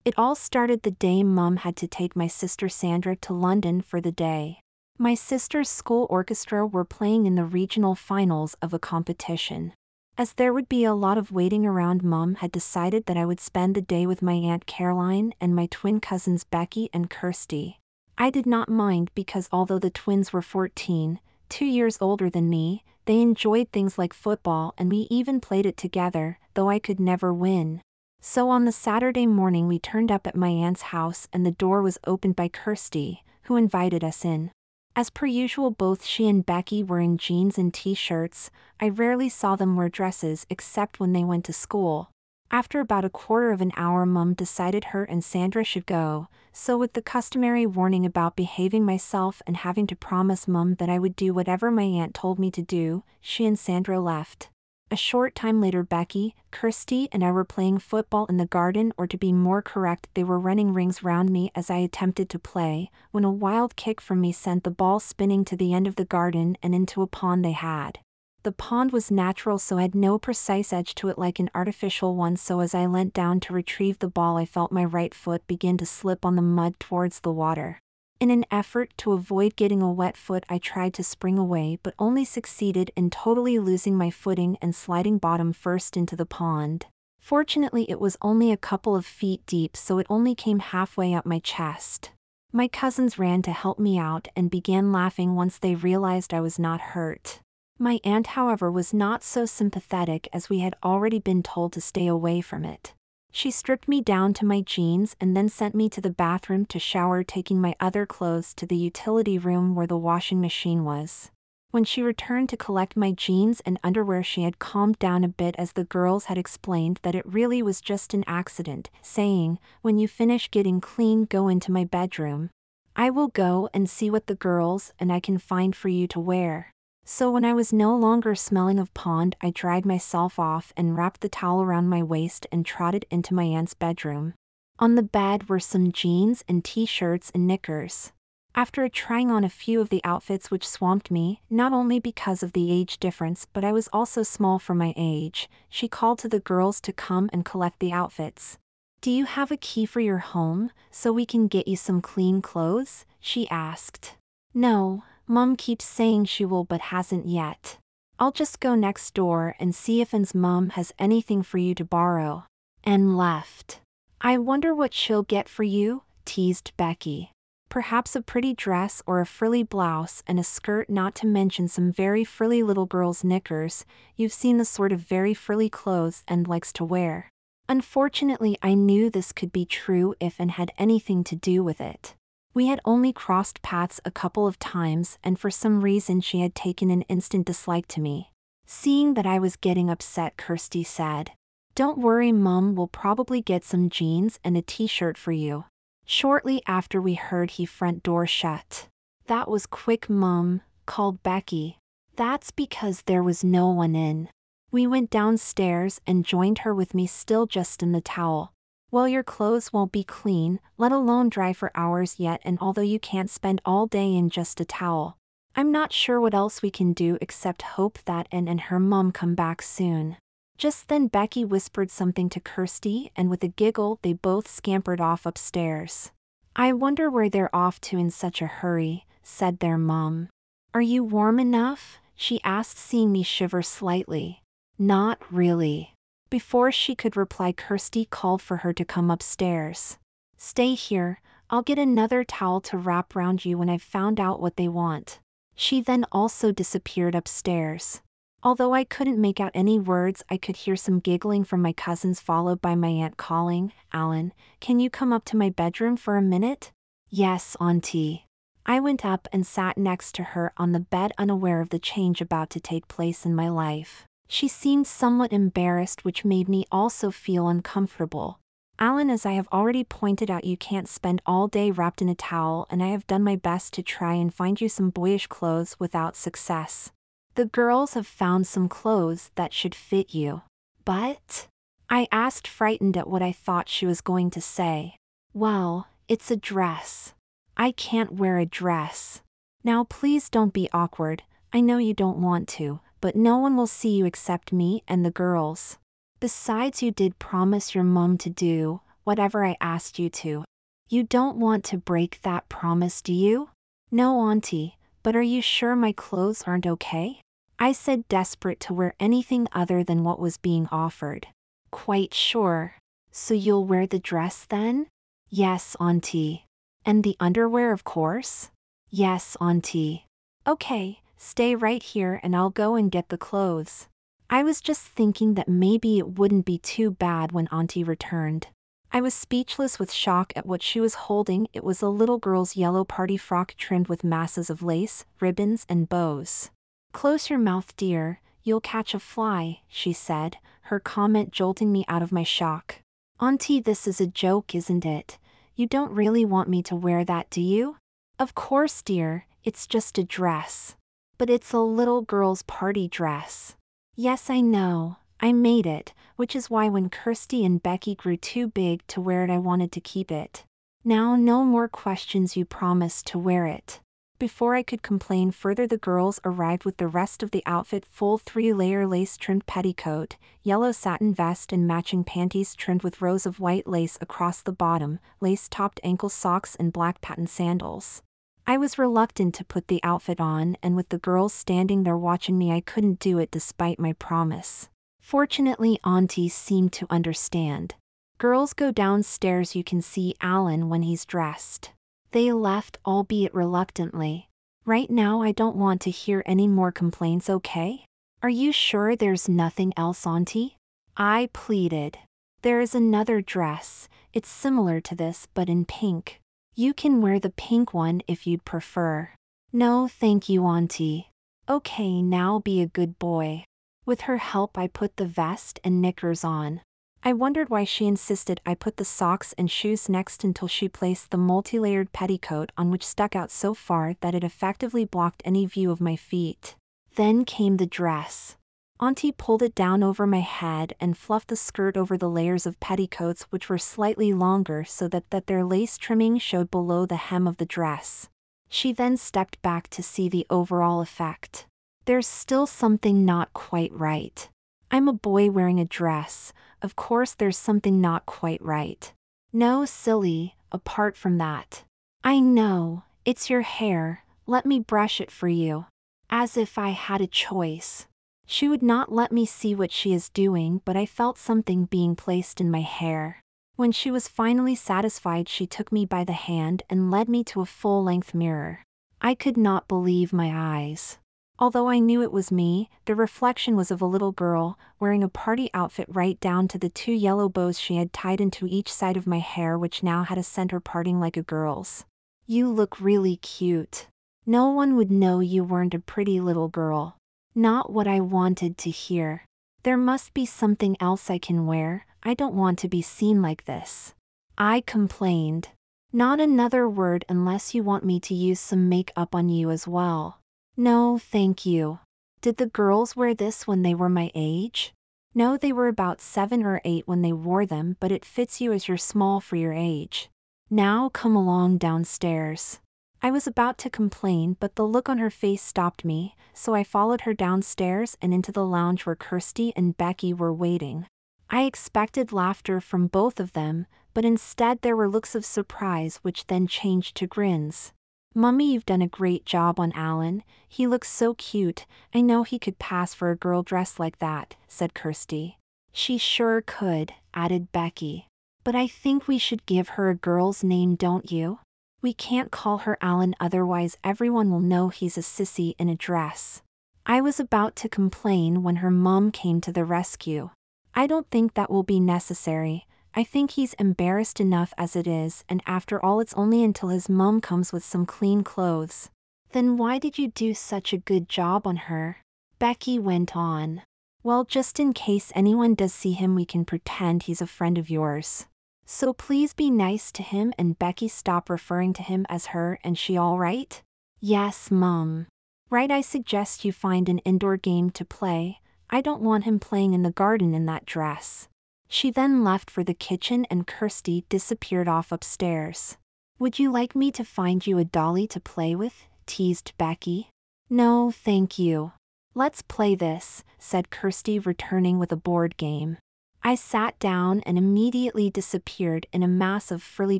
It all started the day Mum had to take my sister Sandra to London for the day. My sister's school orchestra were playing in the regional finals of a competition. As there would be a lot of waiting around, Mum had decided that I would spend the day with my Aunt Caroline and my twin cousins Becky and Kirsty. I did not mind because although the twins were 14, 2 years older than me, they enjoyed things like football and we even played it together, though I could never win. So on the Saturday morning we turned up at my aunt's house and the door was opened by Kirsty, who invited us in. As per usual, both she and Becky were in jeans and t-shirts. I rarely saw them wear dresses except when they went to school. After about a quarter of an hour, Mum decided her and Sandra should go, so with the customary warning about behaving myself and having to promise Mum that I would do whatever my aunt told me to do, she and Sandra left. A short time later, Becky, Kirsty and I were playing football in the garden, or to be more correct, they were running rings round me as I attempted to play, when a wild kick from me sent the ball spinning to the end of the garden and into a pond they had. The pond was natural, so had no precise edge to it like an artificial one, so as I leant down to retrieve the ball I felt my right foot begin to slip on the mud towards the water. In an effort to avoid getting a wet foot, I tried to spring away but only succeeded in totally losing my footing and sliding bottom first into the pond. Fortunately, it was only a couple of feet deep, so it only came halfway up my chest. My cousins ran to help me out and began laughing once they realized I was not hurt. My aunt, however, was not so sympathetic, as we had already been told to stay away from it. She stripped me down to my jeans and then sent me to the bathroom to shower, taking my other clothes to the utility room where the washing machine was. When she returned to collect my jeans and underwear, she had calmed down a bit, as the girls had explained that it really was just an accident, saying, "When you finish getting clean, go into my bedroom. I will go and see what the girls and I can find for you to wear." So when I was no longer smelling of pond, I dried myself off and wrapped the towel around my waist and trotted into my aunt's bedroom. On the bed were some jeans and t-shirts and knickers. After trying on a few of the outfits which swamped me, not only because of the age difference but I was also small for my age, she called to the girls to come and collect the outfits. "Do you have a key for your home, so we can get you some clean clothes?" she asked. "No. Mum keeps saying she will but hasn't yet. I'll just go next door and see if Anne's mum has anything for you to borrow." Anne left. "I wonder what she'll get for you," teased Becky. "Perhaps a pretty dress or a frilly blouse and a skirt, not to mention some very frilly little girl's knickers. You've seen the sort of very frilly clothes Anne likes to wear." Unfortunately, I knew this could be true if Anne had anything to do with it. We had only crossed paths a couple of times, and for some reason she had taken an instant dislike to me. Seeing that I was getting upset, Kirsty said, "Don't worry, Mum will probably get some jeans and a t-shirt for you." Shortly after, we heard the front door shut. "That was quick, Mum," called Becky. "That's because there was no one in." We went downstairs and joined her, with me still just in the towel. "Well, your clothes won't be clean, let alone dry, for hours yet, and although you can't spend all day in just a towel, I'm not sure what else we can do except hope that Anne and her mum come back soon." Just then Becky whispered something to Kirsty, and with a giggle they both scampered off upstairs. "I wonder where they're off to in such a hurry," said their mum. "Are you warm enough?" she asked, seeing me shiver slightly. "Not really." Before she could reply, Kirsty called for her to come upstairs. "Stay here, I'll get another towel to wrap round you when I've found out what they want." She then also disappeared upstairs. Although I couldn't make out any words, I could hear some giggling from my cousins, followed by my aunt calling, "Alan, can you come up to my bedroom for a minute?" "Yes, Auntie." I went up and sat next to her on the bed, unaware of the change about to take place in my life. She seemed somewhat embarrassed, which made me also feel uncomfortable. "Alan, as I have already pointed out, you can't spend all day wrapped in a towel, and I have done my best to try and find you some boyish clothes without success. The girls have found some clothes that should fit you." "But?" I asked, frightened at what I thought she was going to say. "Well, it's a dress." "I can't wear a dress." "Now please don't be awkward, I know you don't want to, but no one will see you except me and the girls. Besides, you did promise your mum to do whatever I asked you to. You don't want to break that promise, do you? No, Auntie, but are you sure my clothes aren't okay? I said, desperate to wear anything other than what was being offered. Quite sure. So you'll wear the dress then? Yes, Auntie. And the underwear, of course? Yes, Auntie. Okay, stay right here and I'll go and get the clothes. I was just thinking that maybe it wouldn't be too bad when Auntie returned. I was speechless with shock at what she was holding. It was a little girl's yellow party frock trimmed with masses of lace, ribbons, and bows. Close your mouth, dear, you'll catch a fly, she said, her comment jolting me out of my shock. Auntie, this is a joke, isn't it? You don't really want me to wear that, do you? Of course, dear, it's just a dress. But it's a little girl's party dress. Yes, I know. I made it, which is why when Kirsty and Becky grew too big to wear it, I wanted to keep it. Now, no more questions, you promised to wear it. Before I could complain further, the girls arrived with the rest of the outfit: full 3-layer lace-trimmed petticoat, yellow satin vest and matching panties trimmed with rows of white lace across the bottom, lace-topped ankle socks and black patent sandals. I was reluctant to put the outfit on, and with the girls standing there watching me, I couldn't do it despite my promise. Fortunately, Auntie seemed to understand. Girls, go downstairs, you can see Alan when he's dressed. They left, albeit reluctantly. Right now I don't want to hear any more complaints, okay? Are you sure there's nothing else, Auntie? I pleaded. There is another dress. It's similar to this but in pink. You can wear the pink one if you'd prefer. No, thank you, Auntie. Okay, now be a good boy. With her help, I put the vest and knickers on. I wondered why she insisted I put the socks and shoes next until she placed the multi-layered petticoat on, which stuck out so far that it effectively blocked any view of my feet. Then came the dress. Auntie pulled it down over my head and fluffed the skirt over the layers of petticoats, which were slightly longer so that their lace trimming showed below the hem of the dress. She then stepped back to see the overall effect. There's still something not quite right. I'm a boy wearing a dress. Of course there's something not quite right. No, silly, apart from that. I know, it's your hair, let me brush it for you. As if I had a choice. She would not let me see what she is doing, but I felt something being placed in my hair. When she was finally satisfied, she took me by the hand and led me to a full-length mirror. I could not believe my eyes. Although I knew it was me, the reflection was of a little girl, wearing a party outfit right down to the 2 yellow bows she had tied into each side of my hair, which now had a center parting like a girl's. You look really cute. No one would know you weren't a pretty little girl. Not what I wanted to hear. There must be something else I can wear. I don't want to be seen like this. I complained. Not another word unless you want me to use some makeup on you as well. No, thank you. Did the girls wear this when they were my age? No, they were about 7 or 8 when they wore them, but it fits you as you're small for your age. Now come along downstairs. I was about to complain, but the look on her face stopped me, so I followed her downstairs and into the lounge where Kirsty and Becky were waiting. I expected laughter from both of them, but instead there were looks of surprise which then changed to grins. Mummy, you've done a great job on Alan. He looks so cute. I know he could pass for a girl dressed like that, said Kirsty. She sure could, added Becky. But I think we should give her a girl's name, don't you? We can't call her Alan, otherwise everyone will know he's a sissy in a dress. I was about to complain when her mom came to the rescue. I don't think that will be necessary. I think he's embarrassed enough as it is, and after all it's only until his mom comes with some clean clothes. Then why did you do such a good job on her? Becky went on. Well, just in case anyone does see him, we can pretend he's a friend of yours. So please be nice to him. And Becky, stop referring to him as her and she, all right? Yes, Mom. Right, I suggest you find an indoor game to play. I don't want him playing in the garden in that dress. She then left for the kitchen and Kirsty disappeared off upstairs. Would you like me to find you a dolly to play with? Teased Becky. No, thank you. Let's play this, said Kirsty, returning with a board game. I sat down and immediately disappeared in a mass of frilly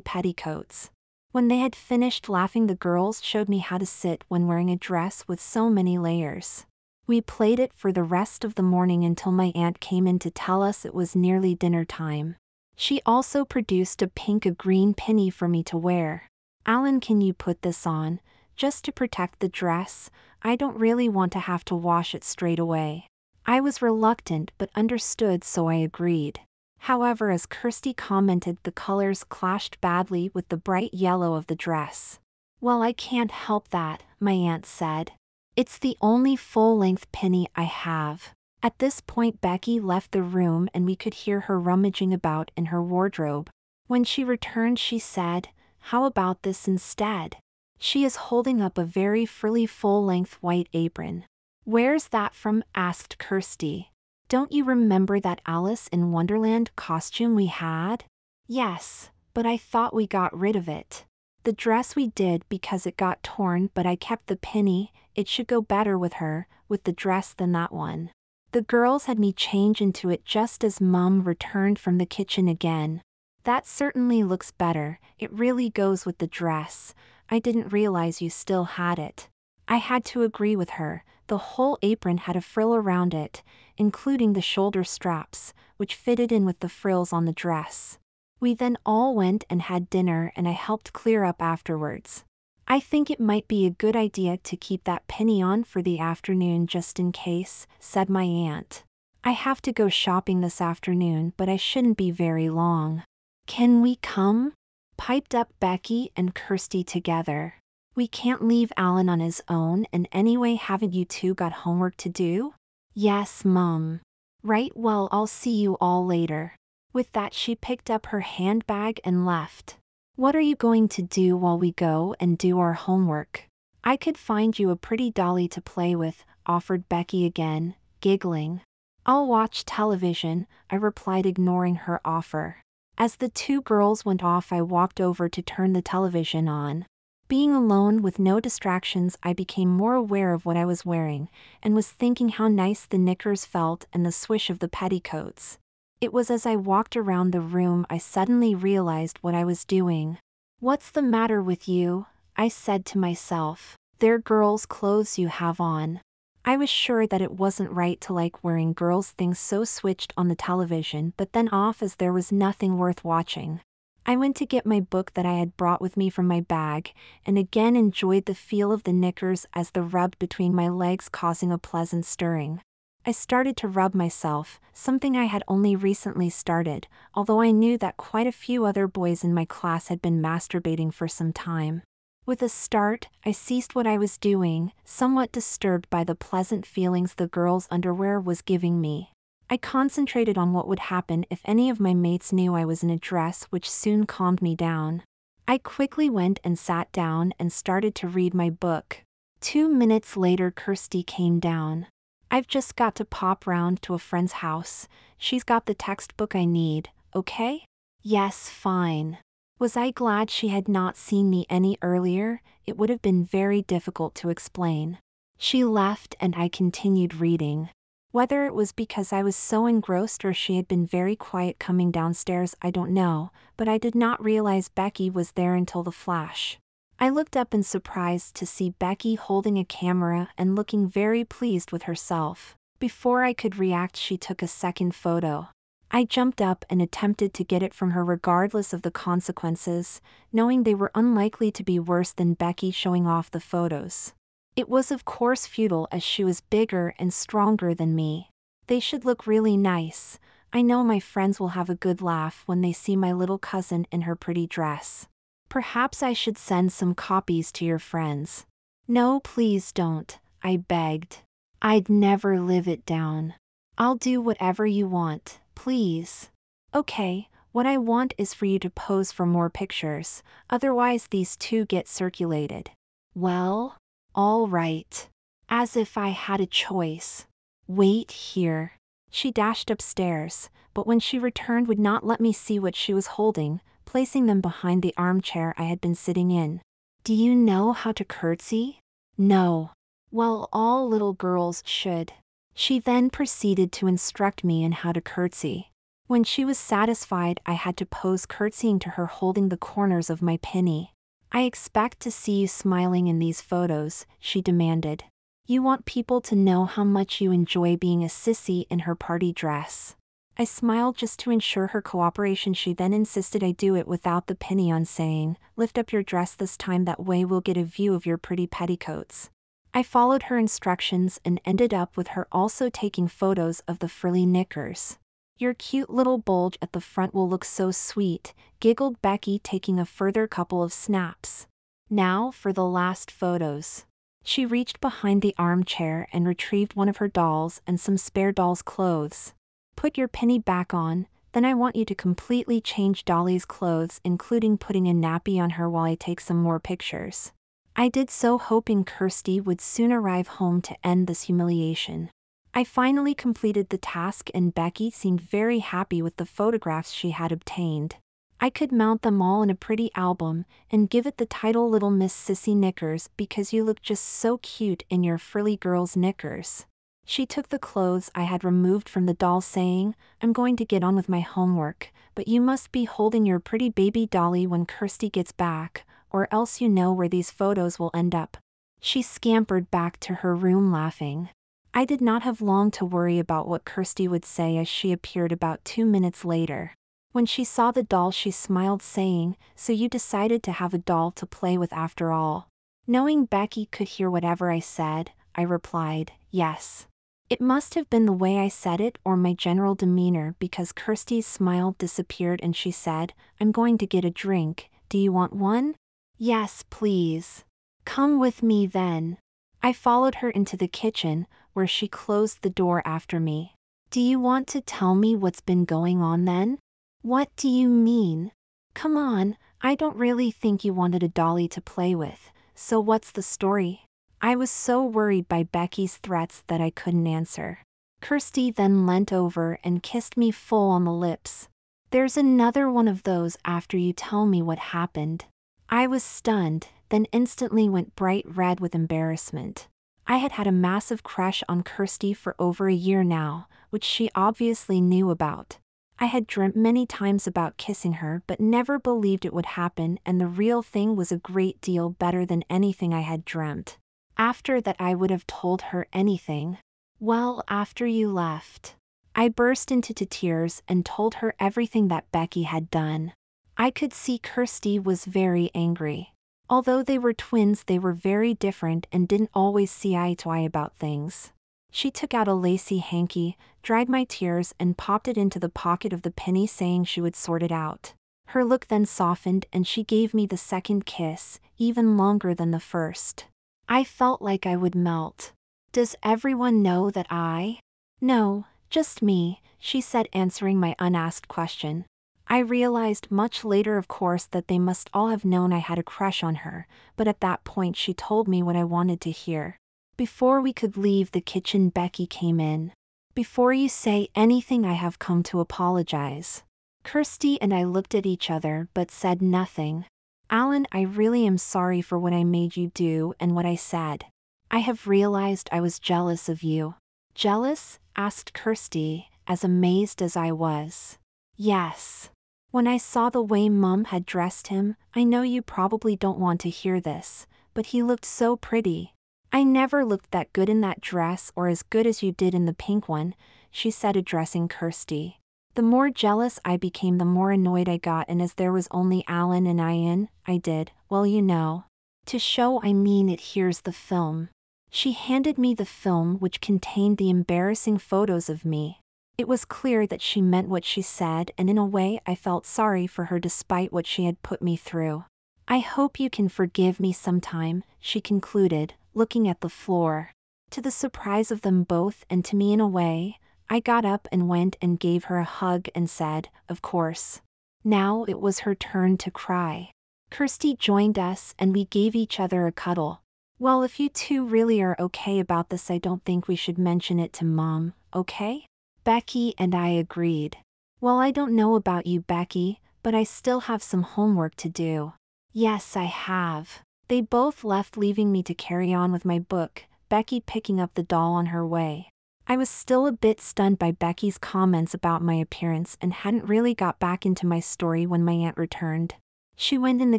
petticoats. When they had finished laughing, the girls showed me how to sit when wearing a dress with so many layers. We played it for the rest of the morning until my aunt came in to tell us it was nearly dinner time. She also produced a green pinny for me to wear. "Alan, can you put this on? Just to protect the dress. I don't really want to have to wash it straight away." I was reluctant but understood, so I agreed. However, as Kirsty commented, the colors clashed badly with the bright yellow of the dress. "Well, I can't help that," my aunt said. "It's the only full-length pinny I have." At this point, Becky left the room and we could hear her rummaging about in her wardrobe. When she returned, she said, "How about this instead?" She is holding up a very frilly full-length white apron. "Where's that from?" asked Kirsty. "Don't you remember that Alice in Wonderland costume we had?" "Yes, but I thought we got rid of it." "The dress we did because it got torn, but I kept the pinny. It should go better with her, with the dress, than that one." The girls had me change into it just as Mum returned from the kitchen again. "That certainly looks better. It really goes with the dress. I didn't realize you still had it." I had to agree with her. The whole apron had a frill around it, including the shoulder straps, which fitted in with the frills on the dress. We then all went and had dinner and I helped clear up afterwards. "I think it might be a good idea to keep that pinny on for the afternoon just in case," said my aunt. "I have to go shopping this afternoon, but I shouldn't be very long." "Can we come?" piped up Becky and Kirsty together. "We can't leave Alan on his own, and anyway, haven't you two got homework to do?" "Yes, Mum." "Right, well, I'll see you all later." With that, she picked up her handbag and left. "What are you going to do while we go and do our homework?" "I could find you a pretty dolly to play with," offered Becky again, giggling. "I'll watch television," I replied, ignoring her offer. As the two girls went off, I walked over to turn the television on. Being alone with no distractions, I became more aware of what I was wearing, and was thinking how nice the knickers felt and the swish of the petticoats. It was as I walked around the room I suddenly realized what I was doing. "What's the matter with you?" I said to myself. "They're girls' clothes you have on." I was sure that it wasn't right to like wearing girls' things, so switched on the television, but then off as there was nothing worth watching. I went to get my book that I had brought with me from my bag, and again enjoyed the feel of the knickers as they rubbed between my legs, causing a pleasant stirring. I started to rub myself, something I had only recently started, although I knew that quite a few other boys in my class had been masturbating for some time. With a start, I ceased what I was doing, somewhat disturbed by the pleasant feelings the girls' underwear was giving me. I concentrated on what would happen if any of my mates knew I was in a dress, which soon calmed me down. I quickly went and sat down and started to read my book. 2 minutes later, Kirsty came down. "I've just got to pop round to a friend's house. She's got the textbook I need, okay?" "Yes, fine." Was I glad she had not seen me any earlier? It would have been very difficult to explain. She left and I continued reading. Whether it was because I was so engrossed or she had been very quiet coming downstairs, I don't know, but I did not realize Becky was there until the flash. I looked up in surprise to see Becky holding a camera and looking very pleased with herself. Before I could react, she took a second photo. I jumped up and attempted to get it from her regardless of the consequences, knowing they were unlikely to be worse than Becky showing off the photos. It was of course futile, as she was bigger and stronger than me. They should look really nice. I know my friends will have a good laugh when they see my little cousin in her pretty dress. Perhaps I should send some copies to your friends. "No, please don't," I begged. "I'd never live it down." "I'll do whatever you want, please." "Okay, what I want is for you to pose for more pictures, otherwise these two get circulated." "Well, all right." As if I had a choice. "Wait here." She dashed upstairs, but when she returned would not let me see what she was holding, placing them behind the armchair I had been sitting in. "Do you know how to curtsy?" "No." "Well, all little girls should." She then proceeded to instruct me in how to curtsy. When she was satisfied, I had to pose curtsying to her holding the corners of my pinny. I expect to see you smiling in these photos, she demanded. You want people to know how much you enjoy being a sissy in her party dress. I smiled just to ensure her cooperation. She then insisted I do it without the pinny on, saying, lift up your dress this time, that way we'll get a view of your pretty petticoats. I followed her instructions and ended up with her also taking photos of the frilly knickers. Your cute little bulge at the front will look so sweet, giggled Becky, taking a further couple of snaps. Now for the last photos. She reached behind the armchair and retrieved one of her dolls and some spare doll's clothes. Put your pinny back on, then I want you to completely change Dolly's clothes, including putting a nappy on her while I take some more pictures. I did so, hoping Kirsty would soon arrive home to end this humiliation. I finally completed the task and Becky seemed very happy with the photographs she had obtained. I could mount them all in a pretty album and give it the title Little Miss Sissy Knickers because you look just so cute in your frilly girl's knickers. She took the clothes I had removed from the doll, saying, I'm going to get on with my homework, but you must be holding your pretty baby Dolly when Kirsty gets back, or else you know where these photos will end up. She scampered back to her room laughing. I did not have long to worry about what Kirsty would say as she appeared about 2 minutes later. When she saw the doll, she smiled, saying, so you decided to have a doll to play with after all. Knowing Becky could hear whatever I said, I replied, yes. It must have been the way I said it or my general demeanor, because Kirsty's smile disappeared and she said, I'm going to get a drink, do you want one? Yes, please. Come with me then. I followed her into the kitchen, where she closed the door after me. Do you want to tell me what's been going on then? What do you mean? Come on, I don't really think you wanted a dolly to play with, so what's the story? I was so worried by Becky's threats that I couldn't answer. Kirsty then leant over and kissed me full on the lips. There's another one of those after you tell me what happened. I was stunned, then instantly went bright red with embarrassment. I had had a massive crush on Kirsty for over a year now, which she obviously knew about. I had dreamt many times about kissing her but never believed it would happen, and the real thing was a great deal better than anything I had dreamt. After that I would have told her anything. Well, after you left, I burst into tears and told her everything that Becky had done. I could see Kirsty was very angry. Although they were twins, they were very different and didn't always see eye to eye about things. She took out a lacy hanky, dried my tears and popped it into the pocket of the penny, saying she would sort it out. Her look then softened and she gave me the second kiss, even longer than the first. I felt like I would melt. Does everyone know that I? No, just me, she said, answering my unasked question. I realized much later, of course, that they must all have known I had a crush on her, but at that point she told me what I wanted to hear. Before we could leave the kitchen, Becky came in. Before you say anything, I have come to apologize. Kirsty and I looked at each other but said nothing. Alan, I really am sorry for what I made you do and what I said. I have realized I was jealous of you. Jealous? Asked Kirsty, as amazed as I was. Yes. When I saw the way Mum had dressed him, I know you probably don't want to hear this, but he looked so pretty. I never looked that good in that dress, or as good as you did in the pink one, she said, addressing Kirsty. The more jealous I became, the more annoyed I got, and as there was only Alan and I in, I did, well, you know. To show I mean it, here's the film. She handed me the film, which contained the embarrassing photos of me. It was clear that she meant what she said, and in a way I felt sorry for her despite what she had put me through. I hope you can forgive me sometime, she concluded, looking at the floor. To the surprise of them both and to me in a way, I got up and went and gave her a hug and said, of course. Now it was her turn to cry. Kirsty joined us and we gave each other a cuddle. Well, if you two really are okay about this, I don't think we should mention it to Mom, okay? Becky and I agreed. Well, I don't know about you, Becky, but I still have some homework to do. Yes, I have. They both left, leaving me to carry on with my book, Becky picking up the doll on her way. I was still a bit stunned by Becky's comments about my appearance and hadn't really got back into my story when my aunt returned. She went in the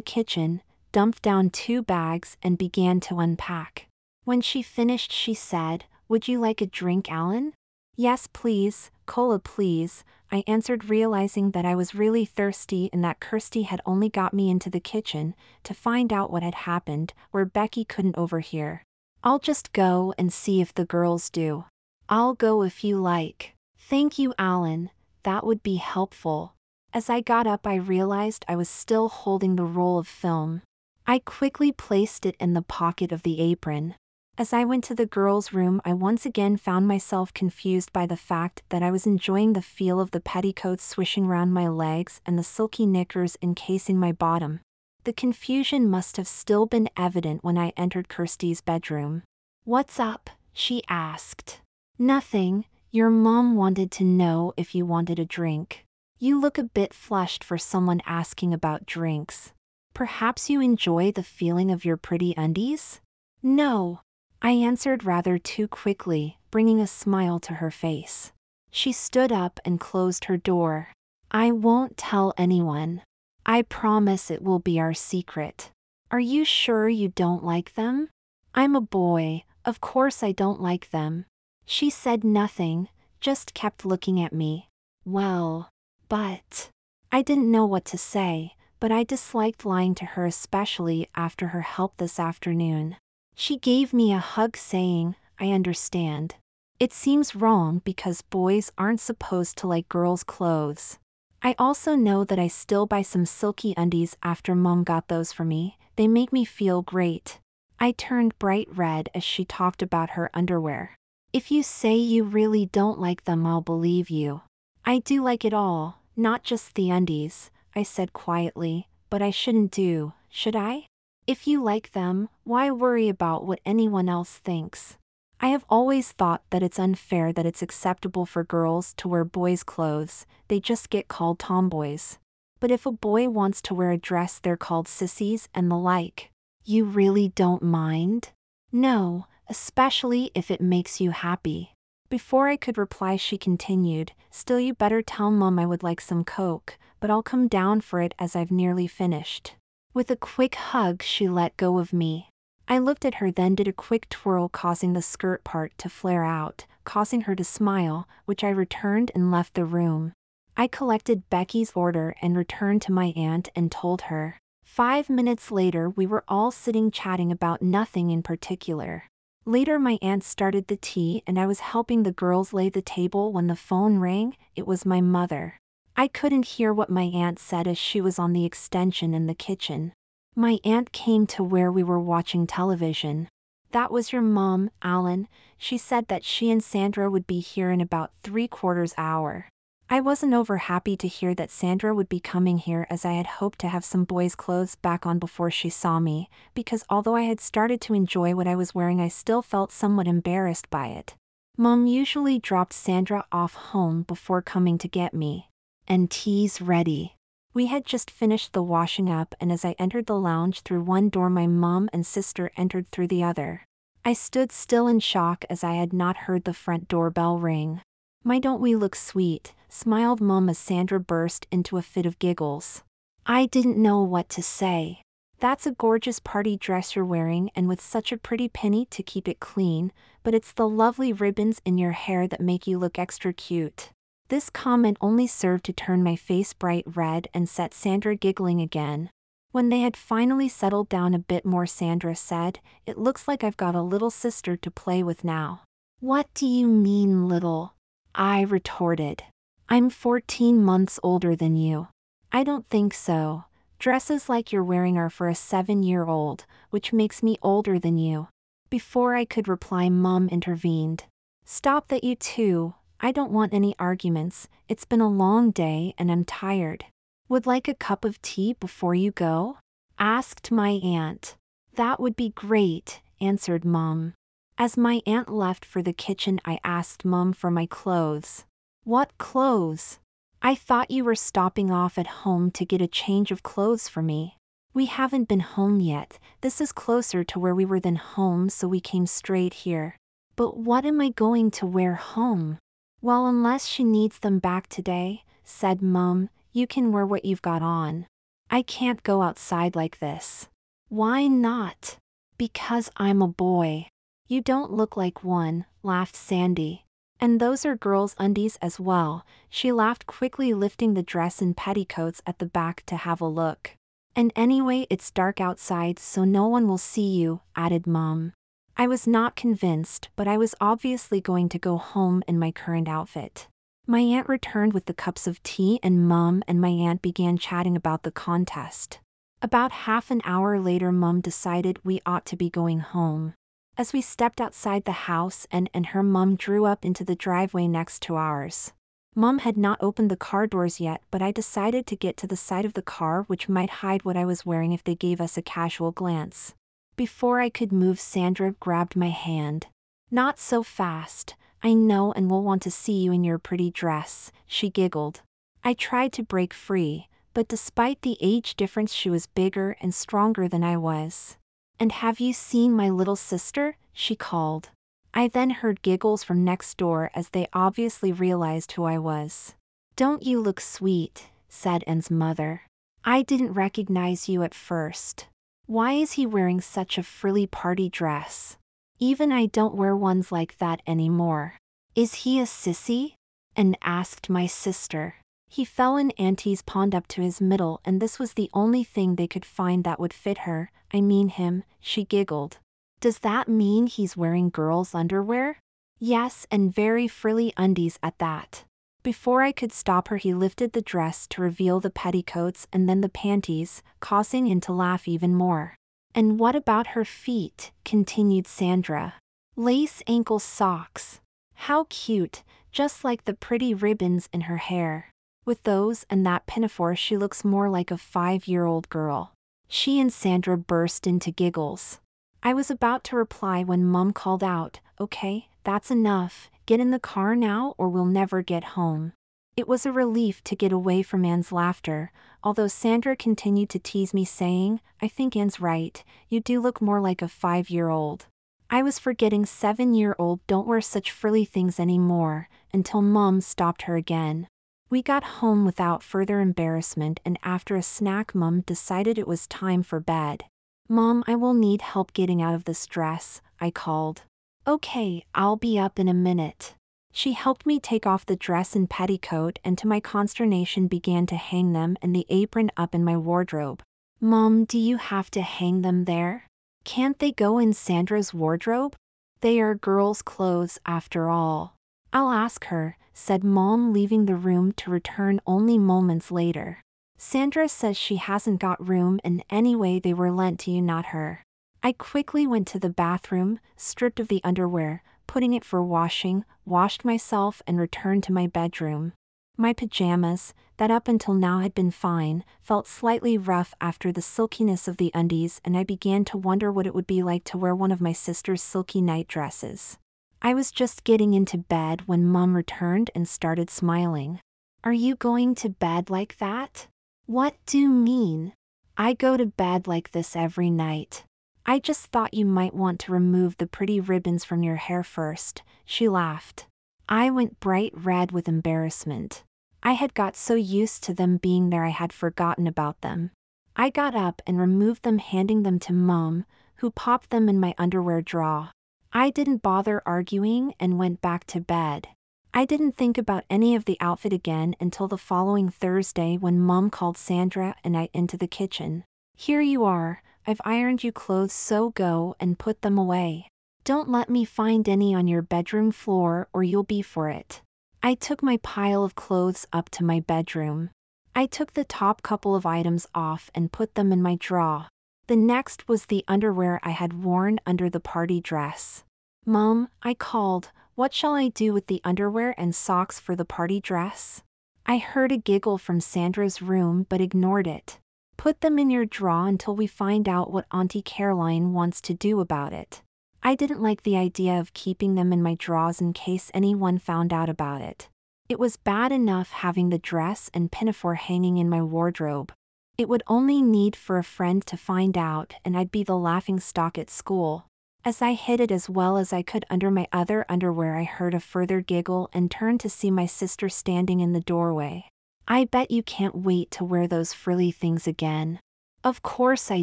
kitchen, dumped down 2 bags, and began to unpack. When she finished, she said, "Would you like a drink, Alan?" "Yes, please, cola please," I answered, realizing that I was really thirsty and that Kirsty had only got me into the kitchen to find out what had happened, where Becky couldn't overhear. "I'll just go and see if the girls do." "I'll go if you like." "Thank you, Alan, that would be helpful." As I got up, I realized I was still holding the roll of film. I quickly placed it in the pocket of the apron. As I went to the girls' room, I once again found myself confused by the fact that I was enjoying the feel of the petticoats swishing round my legs and the silky knickers encasing my bottom. The confusion must have still been evident when I entered Kirsty's bedroom. "What's up?" she asked. "Nothing. Your mom wanted to know if you wanted a drink. You look a bit flushed for someone asking about drinks. Perhaps you enjoy the feeling of your pretty undies?" "No," I answered rather too quickly, bringing a smile to her face. She stood up and closed her door. "I won't tell anyone. I promise it will be our secret." "Are you sure you don't like them?" "I'm a boy, of course I don't like them." She said nothing, just kept looking at me. "Well, but..." I didn't know what to say, but I disliked lying to her, especially after her help this afternoon. She gave me a hug, saying, "I understand. It seems wrong because boys aren't supposed to like girls' clothes. I also know that I still buy some silky undies after Mom got those for me. They make me feel great." I turned bright red as she talked about her underwear. "If you say you really don't like them, I'll believe you." "I do like it all, not just the undies," I said quietly, "but I shouldn't do, should I? If you like them, why worry about what anyone else thinks? I have always thought that it's unfair that it's acceptable for girls to wear boys' clothes, they just get called tomboys. But if a boy wants to wear a dress, they're called sissies and the like." "You really don't mind?" "No, especially if it makes you happy." Before I could reply, she continued, "Still, you better tell Mom I would like some Coke, but I'll come down for it as I've nearly finished." With a quick hug, she let go of me. I looked at her, then did a quick twirl, causing the skirt part to flare out, causing her to smile, which I returned and left the room. I collected Becky's order and returned to my aunt and told her. 5 minutes later, we were all sitting chatting about nothing in particular. Later, my aunt started the tea and I was helping the girls lay the table when the phone rang. It was my mother. I couldn't hear what my aunt said as she was on the extension in the kitchen. My aunt came to where we were watching television. "That was your mom, Alan. She said that she and Sandra would be here in about 3/4 hour." I wasn't over happy to hear that Sandra would be coming here, as I had hoped to have some boys' clothes back on before she saw me, because although I had started to enjoy what I was wearing, I still felt somewhat embarrassed by it. Mom usually dropped Sandra off home before coming to get me. "And tea's ready." We had just finished the washing up, and as I entered the lounge through one door, my mom and sister entered through the other. I stood still in shock as I had not heard the front doorbell ring. "My, don't we look sweet?" smiled Mom as Sandra burst into a fit of giggles. I didn't know what to say. "That's a gorgeous party dress you're wearing, and with such a pretty penny to keep it clean, but it's the lovely ribbons in your hair that make you look extra cute." This comment only served to turn my face bright red and set Sandra giggling again. When they had finally settled down a bit more, Sandra said, "It looks like I've got a little sister to play with now." "What do you mean, little?" I retorted. "I'm 14 months older than you." "I don't think so. Dresses like you're wearing are for a 7-year-old, which makes me older than you." Before I could reply, Mom intervened. "Stop that, you two. I don't want any arguments. It's been a long day and I'm tired." "Would like a cup of tea before you go?" asked my aunt. "That would be great," answered Mom. As my aunt left for the kitchen, I asked Mom for my clothes. "What clothes? I thought you were stopping off at home to get a change of clothes for me." "We haven't been home yet. This is closer to where we were than home, so we came straight here." But what am I going to wear home? Well, unless she needs them back today, said Mum, you can wear what you've got on. I can't go outside like this. Why not? Because I'm a boy. You don't look like one, laughed Sandy. And those are girls' undies as well, she laughed, quickly lifting the dress and petticoats at the back to have a look. And anyway, it's dark outside, so no one will see you, added Mum. I was not convinced, but I was obviously going to go home in my current outfit. My aunt returned with the cups of tea, and Mum and my aunt began chatting about the contest. About half an hour later, Mum decided we ought to be going home. As we stepped outside the house, and her mum drew up into the driveway next to ours. Mum had not opened the car doors yet, but I decided to get to the side of the car, which might hide what I was wearing if they gave us a casual glance. Before I could move, Sandra grabbed my hand. Not so fast. I know, and we'll want to see you in your pretty dress, she giggled. I tried to break free, but despite the age difference, she was bigger and stronger than I was. And have you seen my little sister? She called. I then heard giggles from next door as they obviously realized who I was. Don't you look sweet, said Anne's mother. I didn't recognize you at first. Why is he wearing such a frilly party dress? Even I don't wear ones like that anymore. Is he a sissy? Anne asked my sister. He fell in Auntie's pond up to his middle, and this was the only thing they could find that would fit her. I mean him, she giggled. Does that mean he's wearing girls' underwear? Yes, and very frilly undies at that. Before I could stop her, he lifted the dress to reveal the petticoats and then the panties, causing Anne to laugh even more. And what about her feet? Continued Sandra. Lace ankle socks. How cute, just like the pretty ribbons in her hair. With those and that pinafore, she looks more like a 5-year-old girl. She and Sandra burst into giggles. I was about to reply when Mum called out, Okay, that's enough, get in the car now or we'll never get home. It was a relief to get away from Anne's laughter, although Sandra continued to tease me, saying, I think Anne's right, you do look more like a 5-year-old. I was forgetting 7-year-old don't wear such frilly things anymore, until Mum stopped her again. We got home without further embarrassment, and after a snack, Mum decided it was time for bed. Mom, I will need help getting out of this dress, I called. Okay, I'll be up in a minute. She helped me take off the dress and petticoat, and to my consternation began to hang them and the apron up in my wardrobe. Mom, do you have to hang them there? Can't they go in Sandra's wardrobe? They are girls' clothes after all. I'll ask her, said Mom, leaving the room to return only moments later. Sandra says she hasn't got room, and anyway they were lent to you, not her. I quickly went to the bathroom, stripped of the underwear, putting it for washing, washed myself and returned to my bedroom. My pajamas, that up until now had been fine, felt slightly rough after the silkiness of the undies, and I began to wonder what it would be like to wear one of my sister's silky night dresses. I was just getting into bed when Mom returned and started smiling. Are you going to bed like that? What do you mean? I go to bed like this every night. I just thought you might want to remove the pretty ribbons from your hair first, she laughed. I went bright red with embarrassment. I had got so used to them being there I had forgotten about them. I got up and removed them, handing them to Mom, who popped them in my underwear drawer. I didn't bother arguing and went back to bed. I didn't think about any of the outfit again until the following Thursday when Mom called Sandra and I into the kitchen. Here you are, I've ironed you clothes, so go and put them away. Don't let me find any on your bedroom floor or you'll be for it. I took my pile of clothes up to my bedroom. I took the top couple of items off and put them in my drawer. The next was the underwear I had worn under the party dress. Mom, I called, what shall I do with the underwear and socks for the party dress? I heard a giggle from Sandra's room but ignored it. Put them in your drawer until we find out what Auntie Caroline wants to do about it. I didn't like the idea of keeping them in my drawers in case anyone found out about it. It was bad enough having the dress and pinafore hanging in my wardrobe. It would only need for a friend to find out and I'd be the laughing stock at school. As I hid it as well as I could under my other underwear, I heard a further giggle and turned to see my sister standing in the doorway. I bet you can't wait to wear those frilly things again. Of course I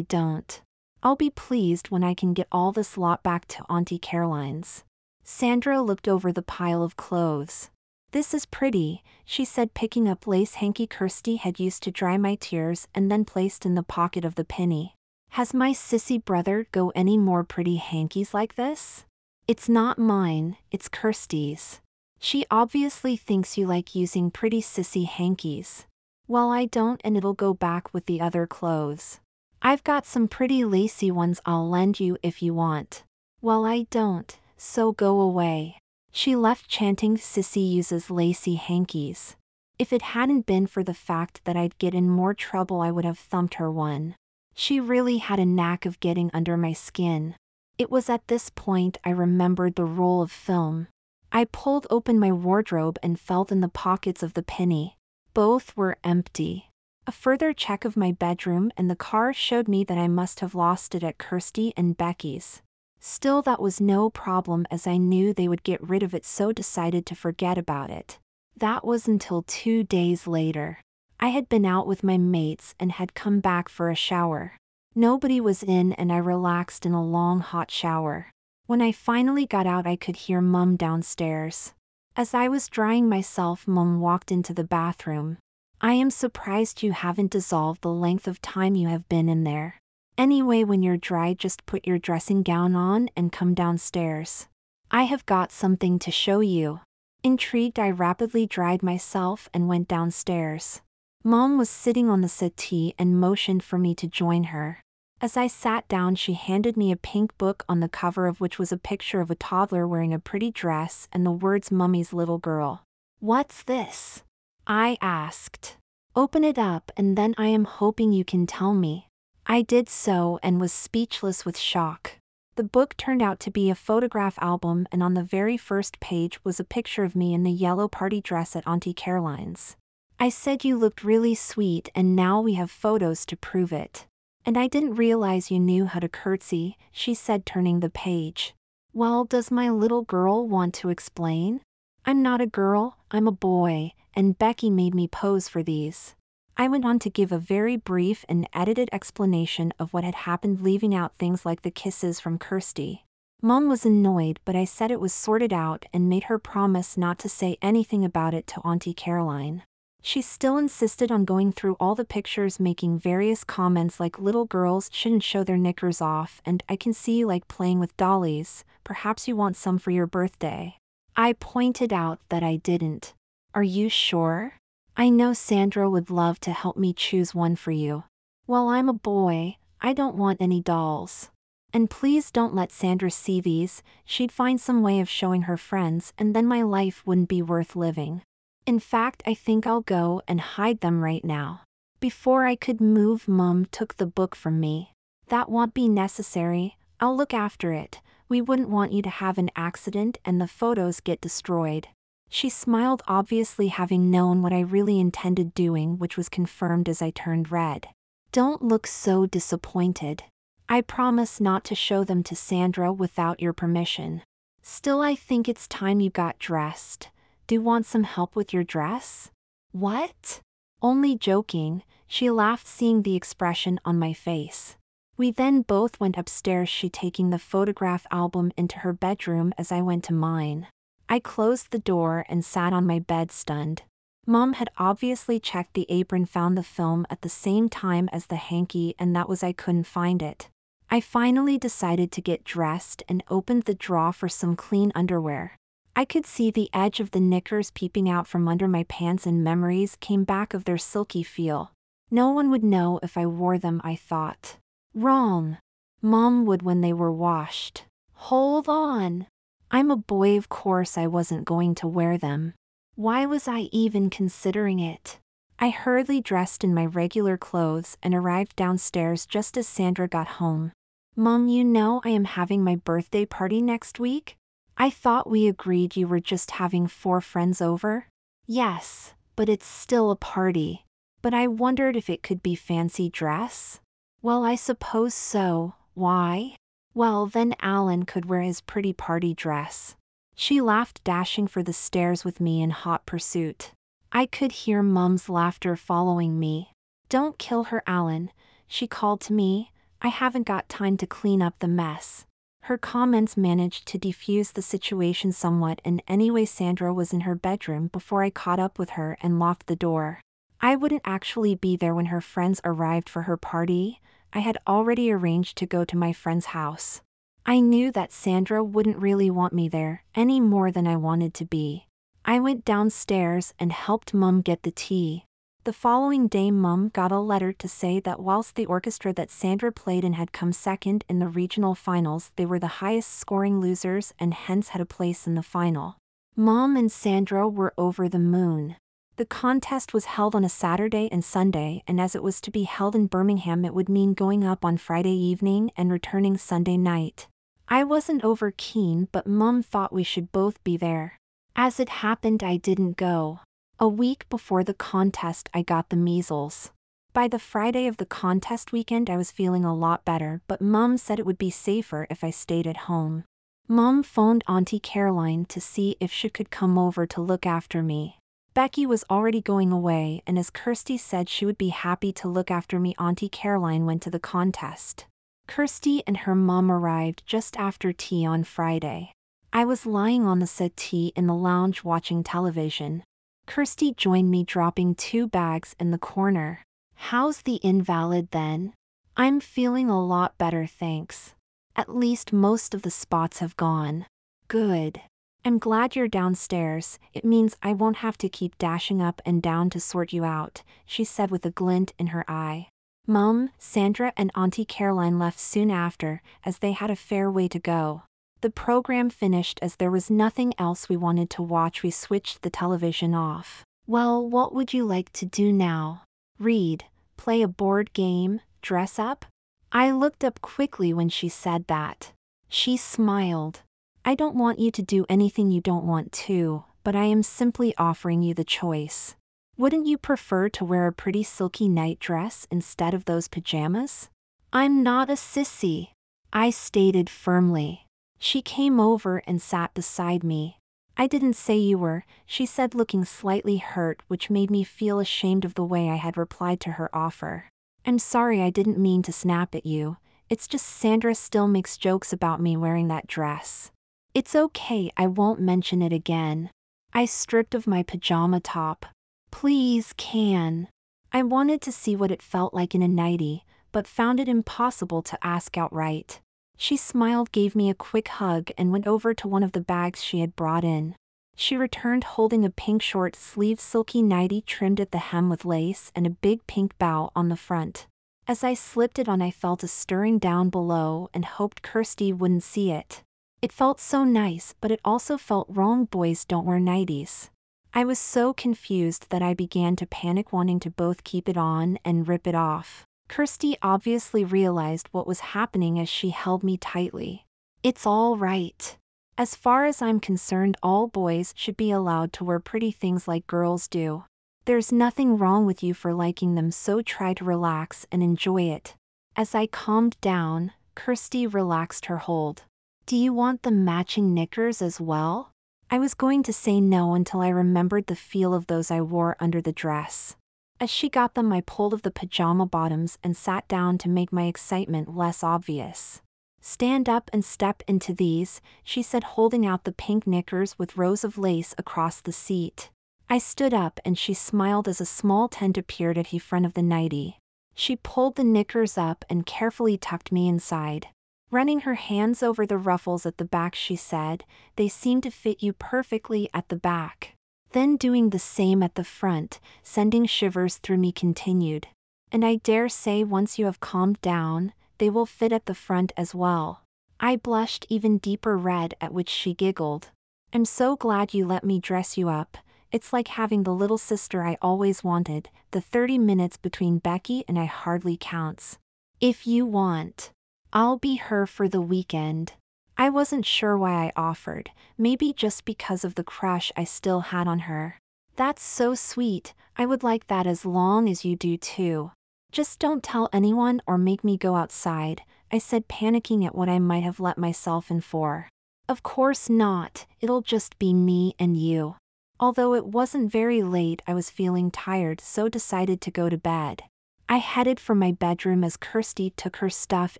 don't. I'll be pleased when I can get all this lot back to Auntie Caroline's. Sandra looked over the pile of clothes. This is pretty, she said, picking up lace hanky Kirsty had used to dry my tears and then placed in the pocket of the pinny. Has my sissy brother go any more pretty hankies like this? It's not mine, it's Kirsty's. She obviously thinks you like using pretty sissy hankies. Well, I don't, and it'll go back with the other clothes. I've got some pretty lacy ones I'll lend you if you want. Well, I don't, so go away. She left chanting Sissy uses lacy hankies. If it hadn't been for the fact that I'd get in more trouble, I would have thumped her one. She really had a knack of getting under my skin. It was at this point I remembered the roll of film. I pulled open my wardrobe and felt in the pockets of the penny. Both were empty. A further check of my bedroom and the car showed me that I must have lost it at Kirsty and Becky's. Still, that was no problem as I knew they would get rid of it, so decided to forget about it. That was until 2 days later. I had been out with my mates and had come back for a shower. Nobody was in and I relaxed in a long hot shower. When I finally got out, I could hear Mum downstairs. As I was drying myself, Mum walked into the bathroom. I am surprised you haven't dissolved the length of time you have been in there. Anyway, when you're dry, just put your dressing gown on and come downstairs. I have got something to show you. Intrigued, I rapidly dried myself and went downstairs. Mom was sitting on the settee and motioned for me to join her. As I sat down, she handed me a pink book on the cover of which was a picture of a toddler wearing a pretty dress and the words "Mummy's Little Girl." "What's this?" I asked. "Open it up and then I am hoping you can tell me." I did so and was speechless with shock. The book turned out to be a photograph album, and on the very first page was a picture of me in the yellow party dress at Auntie Caroline's. I said you looked really sweet and now we have photos to prove it. And I didn't realize you knew how to curtsy, she said, turning the page. Well, does my little girl want to explain? I'm not a girl, I'm a boy, and Becky made me pose for these. I went on to give a very brief and edited explanation of what had happened, leaving out things like the kisses from Kirsty. Mom was annoyed, but I said it was sorted out and made her promise not to say anything about it to Auntie Caroline. She still insisted on going through all the pictures, making various comments like little girls shouldn't show their knickers off and I can see you like playing with dollies, perhaps you want some for your birthday. I pointed out that I didn't. Are you sure? I know Sandra would love to help me choose one for you. Well, I'm a boy, I don't want any dolls. And please don't let Sandra see these, she'd find some way of showing her friends and then my life wouldn't be worth living. In fact, I think I'll go and hide them right now. Before I could move, Mum took the book from me. That won't be necessary, I'll look after it. We wouldn't want you to have an accident and the photos get destroyed. She smiled, obviously having known what I really intended doing, which was confirmed as I turned red. Don't look so disappointed. I promise not to show them to Sandra without your permission. Still, I think it's time you got dressed. Do you want some help with your dress? What? Only joking, she laughed, seeing the expression on my face. We then both went upstairs, she taking the photograph album into her bedroom as I went to mine. I closed the door and sat on my bed stunned. Mom had obviously checked the apron, found the film at the same time as the hanky, and that was I couldn't find it. I finally decided to get dressed and opened the drawer for some clean underwear. I could see the edge of the knickers peeping out from under my pants and memories came back of their silky feel. No one would know if I wore them, I thought. Wrong. Mom would when they were washed. Hold on. I'm a boy, of course I wasn't going to wear them. Why was I even considering it? I hurriedly dressed in my regular clothes and arrived downstairs just as Sandra got home. Mom, you know I am having my birthday party next week? I thought we agreed you were just having 4 friends over? Yes, but it's still a party. But I wondered if it could be fancy dress? Well, I suppose so. Why? Well, then Alan could wear his pretty party dress. She laughed, dashing for the stairs with me in hot pursuit. I could hear Mum's laughter following me. "Don't kill her, Alan," she called to me. "I haven't got time to clean up the mess." Her comments managed to defuse the situation somewhat, and anyway, Sandra was in her bedroom before I caught up with her and locked the door. I wouldn't actually be there when her friends arrived for her party. I had already arranged to go to my friend's house. I knew that Sandra wouldn't really want me there any more than I wanted to be. I went downstairs and helped Mum get the tea. The following day, Mum got a letter to say that whilst the orchestra that Sandra played in had come second in the regional finals, they were the highest scoring losers and hence had a place in the final. Mom and Sandra were over the moon. The contest was held on a Saturday and Sunday, and as it was to be held in Birmingham, it would mean going up on Friday evening and returning Sunday night. I wasn't over keen, but Mum thought we should both be there. As it happened, I didn't go. A week before the contest, I got the measles. By the Friday of the contest weekend, I was feeling a lot better, but Mum said it would be safer if I stayed at home. Mum phoned Auntie Caroline to see if she could come over to look after me. Becky was already going away, and as Kirsty said she would be happy to look after me, Auntie Caroline went to the contest. Kirsty and her mom arrived just after tea on Friday. I was lying on the settee in the lounge watching television. Kirsty joined me, dropping 2 bags in the corner. "How's the invalid then?" "I'm feeling a lot better, thanks. At least most of the spots have gone." "Good. I'm glad you're downstairs. It means I won't have to keep dashing up and down to sort you out," she said with a glint in her eye. Mum, Sandra and Auntie Caroline left soon after, as they had a fair way to go. The program finished. As there was nothing else we wanted to watch, we switched the television off. "Well, what would you like to do now? Read, play a board game, dress up?" I looked up quickly when she said that. She smiled. "I don't want you to do anything you don't want to, but I am simply offering you the choice. Wouldn't you prefer to wear a pretty silky nightdress instead of those pajamas?" "I'm not a sissy," I stated firmly. She came over and sat beside me. "I didn't say you were," she said, looking slightly hurt, which made me feel ashamed of the way I had replied to her offer. "I'm sorry, I didn't mean to snap at you. It's just Sandra still makes jokes about me wearing that dress." "It's okay, I won't mention it again." I stripped of my pajama top. "Please, can." I wanted to see what it felt like in a nightie, but found it impossible to ask outright. She smiled, gave me a quick hug, and went over to one of the bags she had brought in. She returned holding a pink short-sleeved silky nightie trimmed at the hem with lace and a big pink bow on the front. As I slipped it on, I felt a stirring down below and hoped Kirsty wouldn't see it. It felt so nice, but it also felt wrong. Boys don't wear nighties. I was so confused that I began to panic, wanting to both keep it on and rip it off. Kirsty obviously realized what was happening as she held me tightly. "It's all right. As far as I'm concerned, all boys should be allowed to wear pretty things like girls do. There's nothing wrong with you for liking them, so try to relax and enjoy it." As I calmed down, Kirsty relaxed her hold. "Do you want the matching knickers as well?" I was going to say no until I remembered the feel of those I wore under the dress. As she got them, I pulled off the pajama bottoms and sat down to make my excitement less obvious. "Stand up and step into these," she said, holding out the pink knickers with rows of lace across the seat. I stood up and she smiled as a small tent appeared at the front of the nightie. She pulled the knickers up and carefully tucked me inside. Running her hands over the ruffles at the back, she said, "They seem to fit you perfectly at the back." Then doing the same at the front, sending shivers through me, continued, "And I dare say once you have calmed down, they will fit at the front as well." I blushed even deeper red, at which she giggled. "I'm so glad you let me dress you up. It's like having the little sister I always wanted. The 30 minutes between Becky and I hardly counts. If you want, I'll be her for the weekend." I wasn't sure why I offered, maybe just because of the crush I still had on her. "That's so sweet, I would like that as long as you do too." Just don't tell anyone or make me go outside, I said, panicking at what I might have let myself in for. Of course not, it'll just be me and you. Although it wasn't very late, I was feeling tired, so decided to go to bed. I headed for my bedroom as Kirsty took her stuff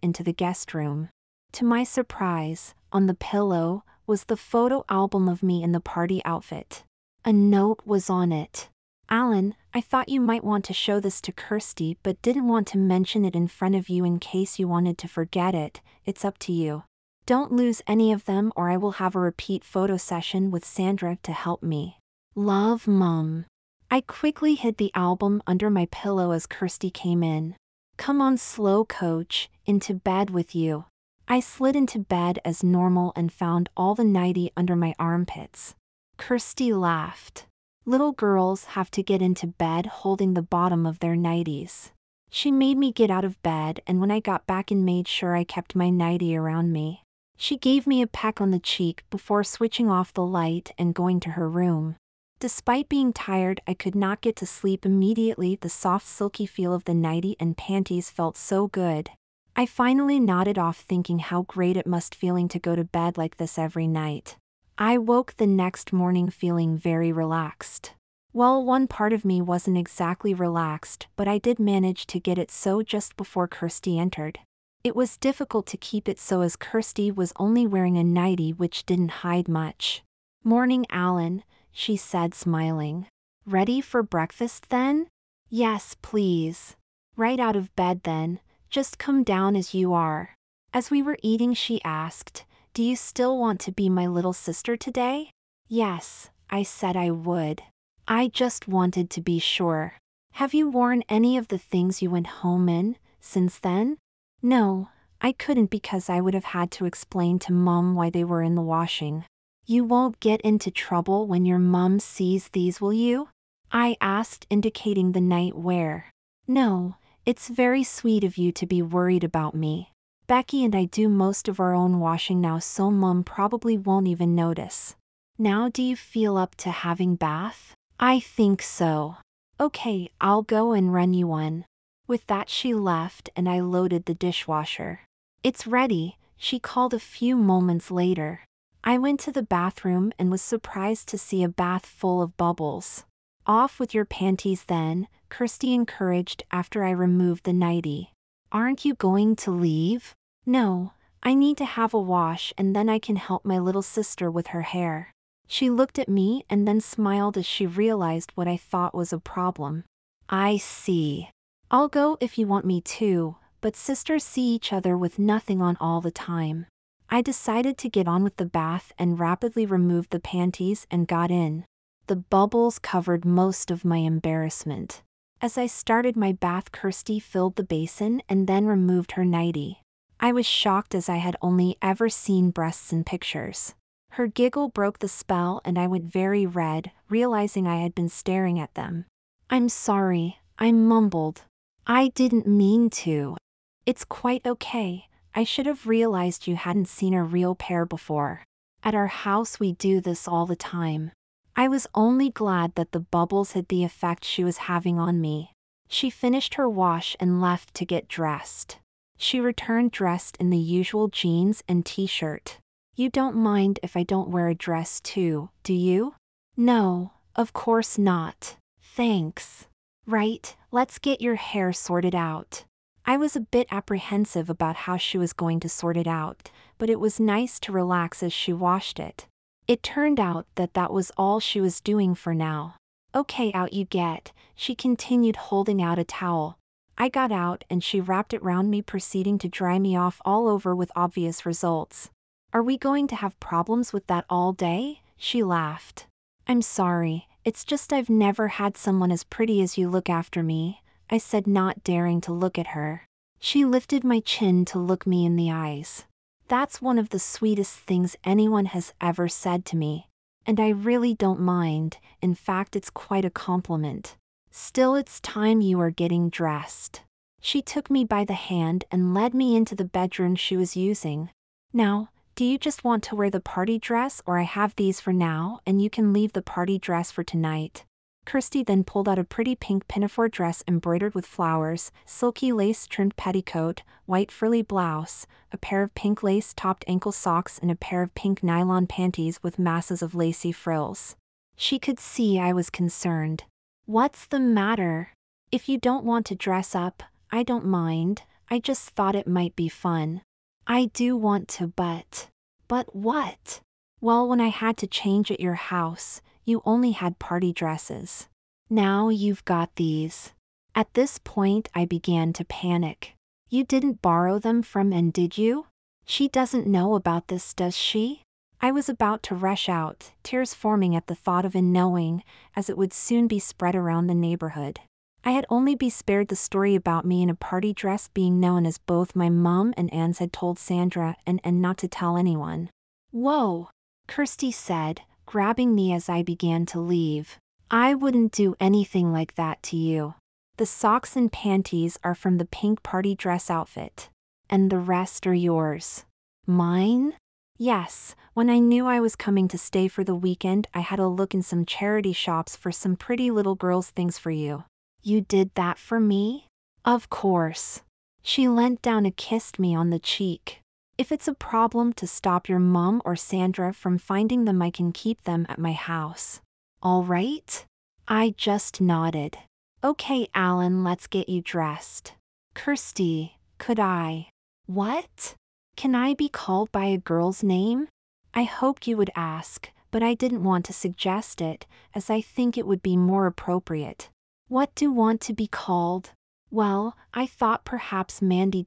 into the guest room. To my surprise, on the pillow was the photo album of me in the party outfit. A note was on it. Alan, I thought you might want to show this to Kirsty but didn't want to mention it in front of you in case you wanted to forget it. It's up to you. Don't lose any of them or I will have a repeat photo session with Sandra to help me. Love, Mom. I quickly hid the album under my pillow as Kirsty came in. Come on, slow coach, into bed with you. I slid into bed as normal and found all the nightie under my armpits. Kirsty laughed. Little girls have to get into bed holding the bottom of their nighties. She made me get out of bed, and when I got back in made sure I kept my nightie around me. She gave me a peck on the cheek before switching off the light and going to her room. Despite being tired, I could not get to sleep immediately. The soft silky feel of the nightie and panties felt so good. I finally nodded off, thinking how great it must feeling to go to bed like this every night. I woke the next morning feeling very relaxed. Well, one part of me wasn't exactly relaxed, but I did manage to get it so just before Kirsty entered. It was difficult to keep it so as Kirsty was only wearing a nightie which didn't hide much. Morning, Alan, she said, smiling. Ready for breakfast then? Yes, please. Right out of bed then, just come down as you are. As we were eating, she asked, do you still want to be my little sister today? Yes, I said I would. I just wanted to be sure. Have you worn any of the things you went home in since then? No, I couldn't because I would have had to explain to Mom why they were in the washing. You won't get into trouble when your mom sees these, will you? I asked, indicating the nightwear. No, it's very sweet of you to be worried about me. Becky and I do most of our own washing now, so Mom probably won't even notice. Now do you feel up to having bath? I think so. Okay, I'll go and run you one. With that she left and I loaded the dishwasher. It's ready, she called a few moments later. I went to the bathroom and was surprised to see a bath full of bubbles. Off with your panties then, Kirsty encouraged after I removed the nightie. Aren't you going to leave? No, I need to have a wash and then I can help my little sister with her hair. She looked at me and then smiled as she realized what I thought was a problem. I see. I'll go if you want me to, but sisters see each other with nothing on all the time. I decided to get on with the bath and rapidly removed the panties and got in. The bubbles covered most of my embarrassment. As I started my bath, Kirsty filled the basin and then removed her nightie. I was shocked as I had only ever seen breasts in pictures. Her giggle broke the spell and I went very red, realizing I had been staring at them. I'm sorry, I mumbled. I didn't mean to. It's quite okay. I should have realized you hadn't seen a real pair before. At our house we do this all the time. I was only glad that the bubbles had the effect she was having on me. She finished her wash and left to get dressed. She returned dressed in the usual jeans and t-shirt. You don't mind if I don't wear a dress too, do you? No, of course not. Thanks. Right, let's get your hair sorted out. I was a bit apprehensive about how she was going to sort it out, but it was nice to relax as she washed it. It turned out that that was all she was doing for now. Okay, out you get, she continued, holding out a towel. I got out and she wrapped it round me, proceeding to dry me off all over with obvious results. Are we going to have problems with that all day? She laughed. I'm sorry, it's just I've never had someone as pretty as you look after me, I said, not daring to look at her. She lifted my chin to look me in the eyes. That's one of the sweetest things anyone has ever said to me. And I really don't mind, in fact it's quite a compliment. Still, it's time you are getting dressed. She took me by the hand and led me into the bedroom she was using. Now, do you just want to wear the party dress, or I have these for now and you can leave the party dress for tonight? Kirsty then pulled out a pretty pink pinafore dress embroidered with flowers, silky lace-trimmed petticoat, white frilly blouse, a pair of pink lace-topped ankle socks and a pair of pink nylon panties with masses of lacy frills. She could see I was concerned. "What's the matter? If you don't want to dress up, I don't mind, I just thought it might be fun." "I do want to, but..." "But what?" "Well, when I had to change at your house, you only had party dresses. Now you've got these." At this point I began to panic. "You didn't borrow them from Anne, did you? She doesn't know about this, does she?" I was about to rush out, tears forming at the thought of Anne knowing, as it would soon be spread around the neighborhood. I had only been spared the story about me in a party dress being known as both my mom and Anne's had told Sandra and not to tell anyone. "Whoa," Kirsty said, grabbing me as I began to leave. "I wouldn't do anything like that to you. The socks and panties are from the pink party dress outfit. And the rest are yours." "Mine?" "Yes, when I knew I was coming to stay for the weekend, I had a look in some charity shops for some pretty little girls' things for you." "You did that for me?" "Of course." She leant down and kissed me on the cheek. "If it's a problem to stop your mom or Sandra from finding them, I can keep them at my house." "All right?" I just nodded. "Okay, Alan, let's get you dressed." "Kirsty, could I..." "What? Can I be called by a girl's name?" I hoped you would ask, but I didn't want to suggest it, as I think it would be more appropriate. "What do you want to be called?" "Well, I thought perhaps Mandy.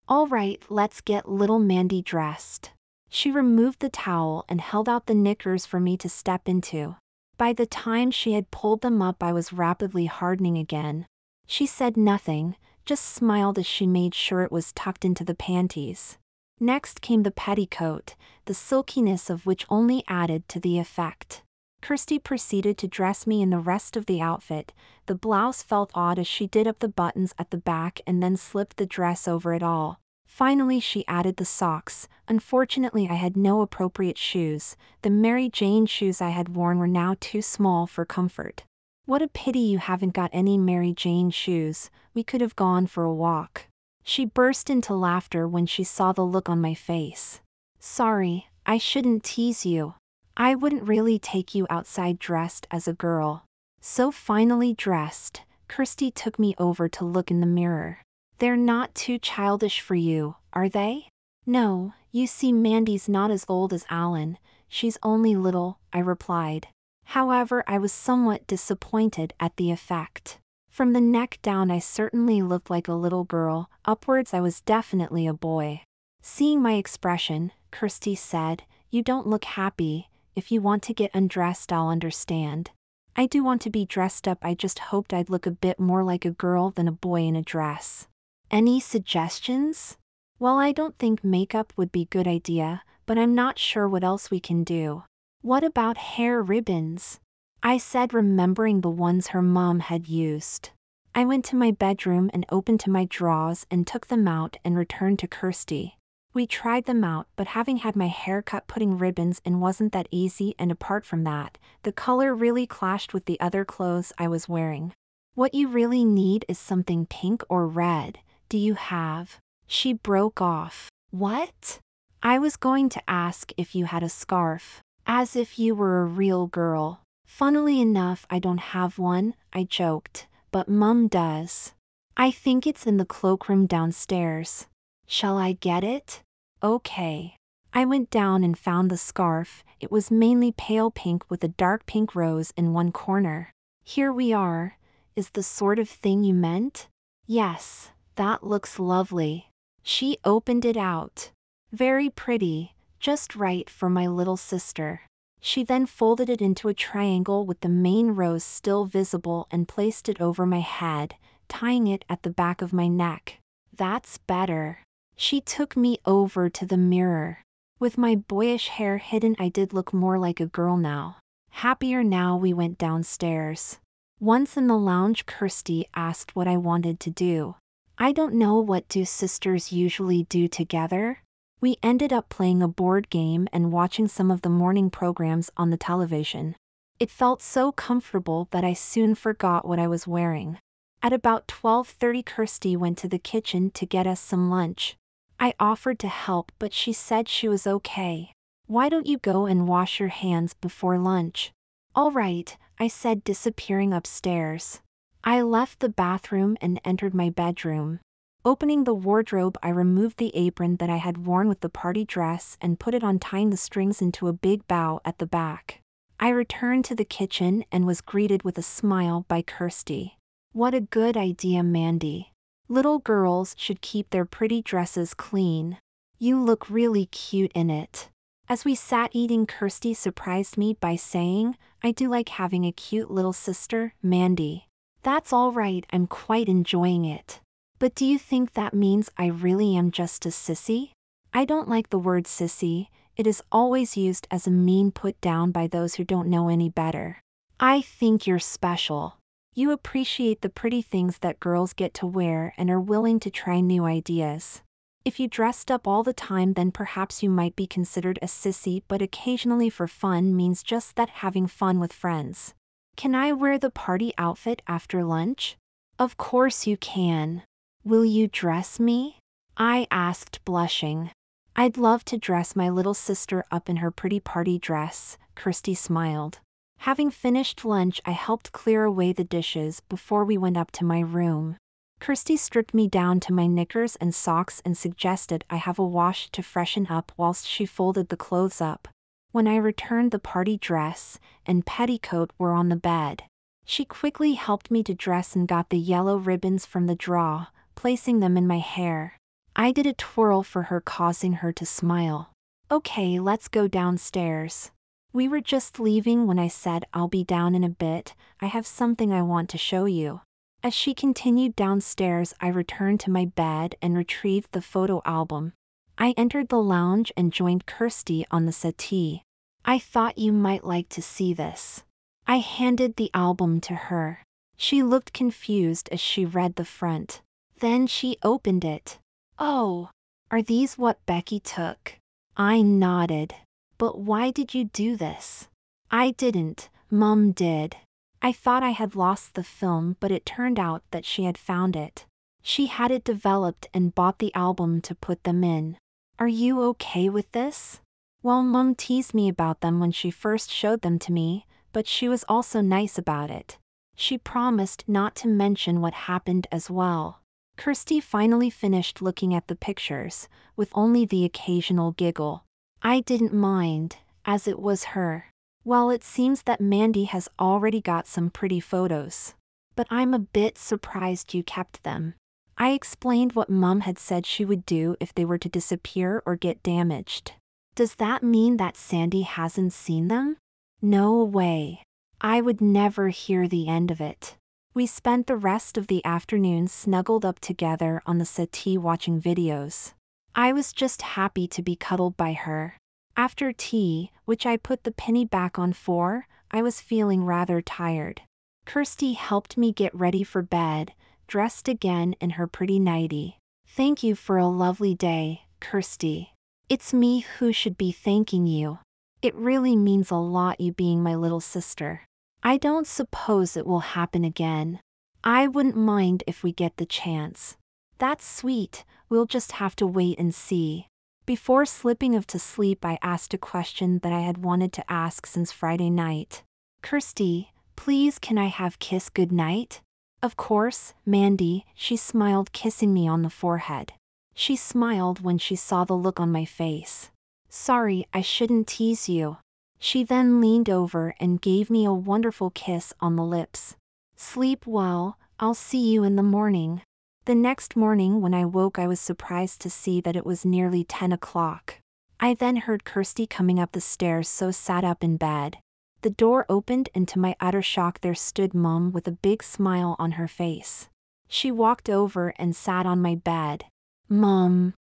All right, let's get little Mandy dressed." She removed the towel and held out the knickers for me to step into. By the time she had pulled them up, I was rapidly hardening again. She said nothing, just smiled as she made sure it was tucked into the panties. Next came the petticoat, the silkiness of which only added to the effect. Kirsty proceeded to dress me in the rest of the outfit. The blouse felt odd as she did up the buttons at the back and then slipped the dress over it all. Finally she added the socks. Unfortunately I had no appropriate shoes. The Mary Jane shoes I had worn were now too small for comfort. "What a pity you haven't got any Mary Jane shoes, we could have gone for a walk." She burst into laughter when she saw the look on my face. "Sorry, I shouldn't tease you. I wouldn't really take you outside dressed as a girl." So finally dressed, Kirsty took me over to look in the mirror. "They're not too childish for you, are they?" "No, you see Mandy's not as old as Alan, she's only little," I replied. However, I was somewhat disappointed at the effect. From the neck down I certainly looked like a little girl, upwards I was definitely a boy. Seeing my expression, Kirsty said, "You don't look happy. If you want to get undressed, I'll understand." "I do want to be dressed up, I just hoped I'd look a bit more like a girl than a boy in a dress." "Any suggestions?" "Well, I don't think makeup would be a good idea, but I'm not sure what else we can do." "What about hair ribbons?" I said, remembering the ones her mom had used. I went to my bedroom and opened to my drawers and took them out and returned to Kirsty. We tried them out, but having had my hair cut, putting ribbons in wasn't that easy, and apart from that, the color really clashed with the other clothes I was wearing. "What you really need is something pink or red. Do you have..." She broke off. "What?" "I was going to ask if you had a scarf. As if you were a real girl." "Funnily enough, I don't have one," I joked, "but Mum does. I think it's in the cloakroom downstairs." "Shall I get it?" "Okay." I went down and found the scarf. It was mainly pale pink with a dark pink rose in one corner. "Here we are. Is the sort of thing you meant?" "Yes, that looks lovely." She opened it out. "Very pretty, just right for my little sister." She then folded it into a triangle with the main rose still visible and placed it over my head, tying it at the back of my neck. "That's better." She took me over to the mirror. With my boyish hair hidden, I did look more like a girl now. Happier now, we went downstairs. Once in the lounge, Kirsty asked what I wanted to do. I don't know, what do sisters usually do together? We ended up playing a board game and watching some of the morning programs on the television. It felt so comfortable that I soon forgot what I was wearing. At about 12:30, Kirsty went to the kitchen to get us some lunch. I offered to help, but she said she was okay. Why don't you go and wash your hands before lunch? All right, I said, disappearing upstairs. I left the bathroom and entered my bedroom. Opening the wardrobe, I removed the apron that I had worn with the party dress and put it on, tying the strings into a big bow at the back. I returned to the kitchen and was greeted with a smile by Kirsty. What a good idea, Mandy. Little girls should keep their pretty dresses clean. You look really cute in it. As we sat eating, Kirsty surprised me by saying, I do like having a cute little sister, Mandy. That's all right, I'm quite enjoying it. But do you think that means I really am just a sissy? I don't like the word sissy. It is always used as a mean put down by those who don't know any better. I think you're special. You appreciate the pretty things that girls get to wear and are willing to try new ideas. If you dressed up all the time, then perhaps you might be considered a sissy, but occasionally for fun means just that, having fun with friends. Can I wear the party outfit after lunch? Of course you can. Will you dress me? I asked, blushing. I'd love to dress my little sister up in her pretty party dress, Kirsty smiled. Having finished lunch, I helped clear away the dishes before we went up to my room. Kirsty stripped me down to my knickers and socks and suggested I have a wash to freshen up whilst she folded the clothes up. When I returned, the party dress and petticoat were on the bed. She quickly helped me to dress and got the yellow ribbons from the drawer, placing them in my hair. I did a twirl for her, causing her to smile. Okay, let's go downstairs. We were just leaving when I said, I'll be down in a bit, I have something I want to show you. As she continued downstairs, I returned to my bed and retrieved the photo album. I entered the lounge and joined Kirsty on the settee. I thought you might like to see this. I handed the album to her. She looked confused as she read the front. Then she opened it. Oh, are these what Becky took? I nodded. But why did you do this? I didn't, Mum did. I thought I had lost the film, but it turned out that she had found it. She had it developed and bought the album to put them in. Are you okay with this? Well, Mum teased me about them when she first showed them to me, but she was also nice about it. She promised not to mention what happened as well. Kirsty finally finished looking at the pictures, with only the occasional giggle. I didn't mind, as it was her. Well, it seems that Mandy has already got some pretty photos. But I'm a bit surprised you kept them. I explained what Mum had said she would do if they were to disappear or get damaged. Does that mean that Sandy hasn't seen them? No way. I would never hear the end of it. We spent the rest of the afternoon snuggled up together on the settee watching videos. I was just happy to be cuddled by her. After tea, which I put the penny back on for, I was feeling rather tired. Kirsty helped me get ready for bed, dressed again in her pretty nightie. Thank you for a lovely day, Kirsty. It's me who should be thanking you. It really means a lot, you being my little sister. I don't suppose it will happen again. I wouldn't mind if we get the chance. That's sweet, we'll just have to wait and see. Before slipping off to sleep, I asked a question that I had wanted to ask since Friday night. Kirsty, please can I have kiss goodnight? Of course, Mandy, she smiled, kissing me on the forehead. She smiled when she saw the look on my face. Sorry, I shouldn't tease you. She then leaned over and gave me a wonderful kiss on the lips. Sleep well, I'll see you in the morning. The next morning when I woke, I was surprised to see that it was nearly 10 o'clock. I then heard Kirsty coming up the stairs, so sat up in bed. The door opened and to my utter shock there stood Mum with a big smile on her face. She walked over and sat on my bed. Mum,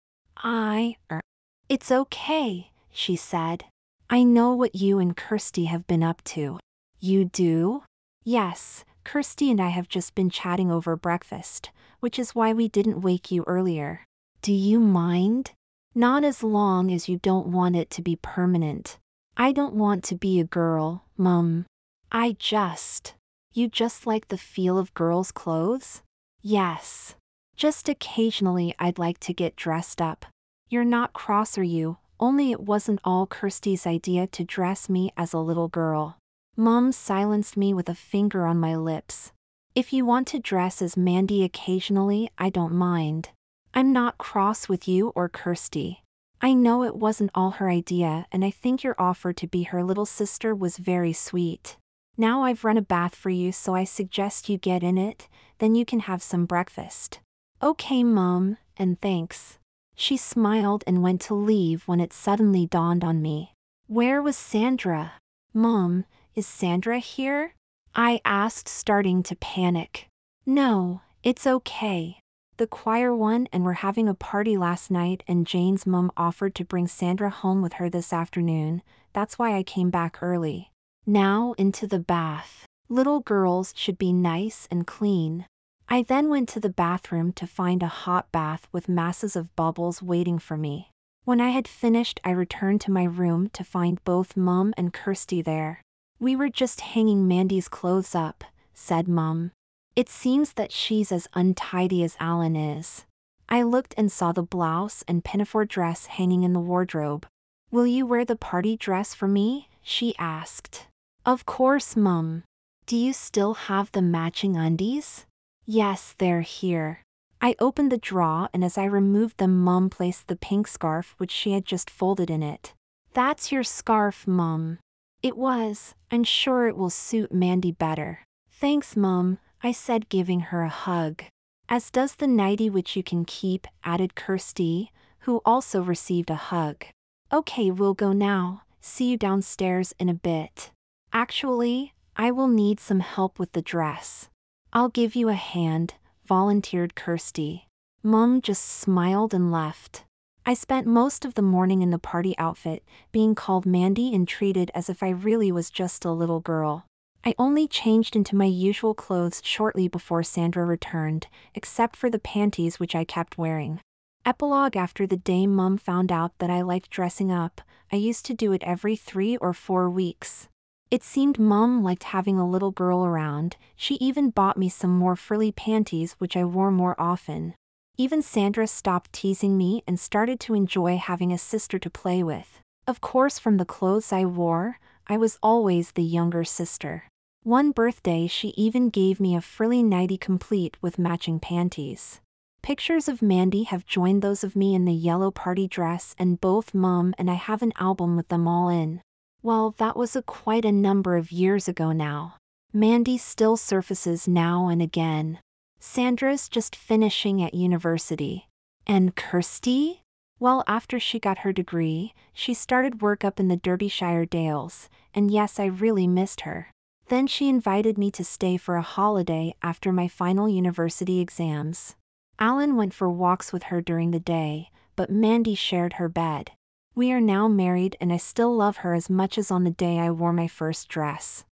It's okay, she said. I know what you and Kirsty have been up to. You do? Yes, Kirsty and I have just been chatting over breakfast, which is why we didn't wake you earlier. Do you mind? Not as long as you don't want it to be permanent. I don't want to be a girl, Mum. You just like the feel of girls' clothes? Yes. Just occasionally I'd like to get dressed up. You're not cross, are you? Only it wasn't all Kirsty's idea to dress me as a little girl. Mom silenced me with a finger on my lips. If you want to dress as Mandy occasionally, I don't mind. I'm not cross with you or Kirsty. I know it wasn't all her idea, and I think your offer to be her little sister was very sweet. Now I've run a bath for you, so I suggest you get in it, then you can have some breakfast. Okay, Mom, and thanks. She smiled and went to leave when it suddenly dawned on me. Where was Sandra? Mom, is Sandra here? I asked, starting to panic. No, it's okay. The choir won and we're having a party last night, and Jane's mom offered to bring Sandra home with her this afternoon. That's why I came back early. Now into the bath. Little girls should be nice and clean. I then went to the bathroom to find a hot bath with masses of bubbles waiting for me. When I had finished, I returned to my room to find both Mum and Kirsty there. We were just hanging Mandy's clothes up, said Mum. It seems that she's as untidy as Alan is. I looked and saw the blouse and pinafore dress hanging in the wardrobe. Will you wear the party dress for me? She asked. Of course, Mum. Do you still have the matching undies? Yes, they're here. I opened the drawer, and as I removed them, Mum placed the pink scarf which she had just folded in it. That's your scarf, Mum. It was. I'm sure it will suit Mandy better. Thanks, Mum, I said, giving her a hug. As does the nightie, which you can keep, added Kirsty, who also received a hug. Okay, we'll go now. See you downstairs in a bit. Actually, I will need some help with the dress. I'll give you a hand, volunteered Kirsty. Mum just smiled and left. I spent most of the morning in the party outfit, being called Mandy and treated as if I really was just a little girl. I only changed into my usual clothes shortly before Sandra returned, except for the panties which I kept wearing. Epilogue: after the day Mum found out that I liked dressing up, I used to do it every 3 or 4 weeks. It seemed Mum liked having a little girl around. She even bought me some more frilly panties which I wore more often. Even Sandra stopped teasing me and started to enjoy having a sister to play with. Of course, from the clothes I wore, I was always the younger sister. One birthday she even gave me a frilly nightie complete with matching panties. Pictures of Mandy have joined those of me in the yellow party dress, and both Mum and I have an album with them all in. Well, that was quite a number of years ago now. Mandy still surfaces now and again. Sandra's just finishing at university. And Kirsty? Well, after she got her degree, she started work up in the Derbyshire Dales, and yes, I really missed her. Then she invited me to stay for a holiday after my final university exams. Alan went for walks with her during the day, but Mandy shared her bed. We are now married, and I still love her as much as on the day I wore my first dress.